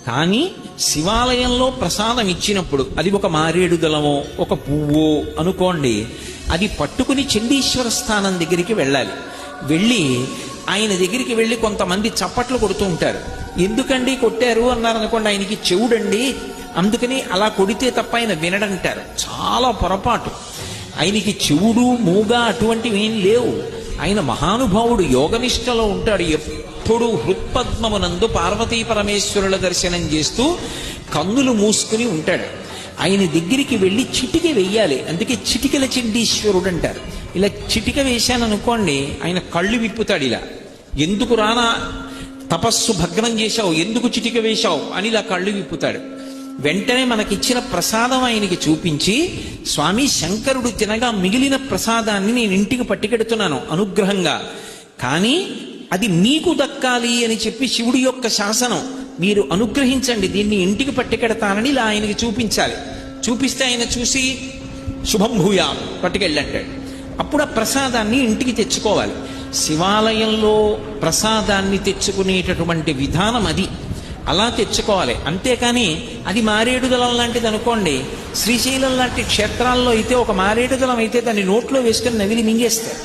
కానీ శివాలయంలో ప్రసాదం ఇచ్చినప్పుడు అది ఒక మారేడు దళమో ఒక పువ్వో అనుకోండి, అది పట్టుకుని చండీశ్వర స్థానం దగ్గరికి వెళ్ళాలి. వెళ్ళి ఆయన దగ్గరికి వెళ్ళి కొంతమంది చప్పట్లు కొడుతూ ఉంటారు. ఎందుకండి కొట్టారు అన్నారనుకోండి, ఆయనకి చెవుడండి అందుకని అలా కొడితే తప్ప ఆయన వినడంటారు. చాలా పొరపాటు. ఆయనకి చెవుడు మూగ అటువంటివి ఏం లేవు. ఆయన మహానుభావుడు, యోగనిష్టలో ఉంటాడు. ఎప్పుడు హృత్పద్మమునందు పార్వతీ పరమేశ్వరుల దర్శనం చేస్తూ కన్నులు మూసుకుని ఉంటాడు. ఆయన దగ్గరికి వెళ్ళి చిటిక వెయ్యాలి. అందుకే చిటికల చండీశ్వరుడు అంటారు. ఇలా చిటిక వేశాననుకోండి, ఆయన కళ్ళు విప్పుతాడు. ఇలా ఎందుకు రానా తపస్సు భగ్నం చేశావు, ఎందుకు చిటిక వేశావు అని ఇలా కళ్ళు విప్పుతాడు. వెంటనే మనకిచ్చిన ప్రసాదం ఆయనకి చూపించి, స్వామి శంకరుడు తినగా మిగిలిన ప్రసాదాన్ని నేను ఇంటికి పట్టుకెడుతున్నాను అనుగ్రహంగా, కానీ అది మీకు దక్కాలి అని చెప్పి శివుడి యొక్క శాసనం, మీరు అనుగ్రహించండి, దీన్ని ఇంటికి పట్టుకెడతానని ఇలా ఆయనకి చూపించాలి. చూపిస్తే ఆయన చూసి శుభం భూయా పట్టుకెళ్ళంటాడు. అప్పుడు ఆ ప్రసాదాన్ని ఇంటికి తెచ్చుకోవాలి. శివాలయంలో ప్రసాదాన్ని తెచ్చుకునేటటువంటి విధానం అది. అలా తెచ్చుకోవాలి. అంతేకాని అది మారేడు దళం లాంటిది అనుకోండి, శ్రీశైలం లాంటి క్షేత్రాల్లో అయితే ఒక మారేడు దళం అయితే దాన్ని నోట్లో వేసుకొని నవిలి మింగేస్తారు.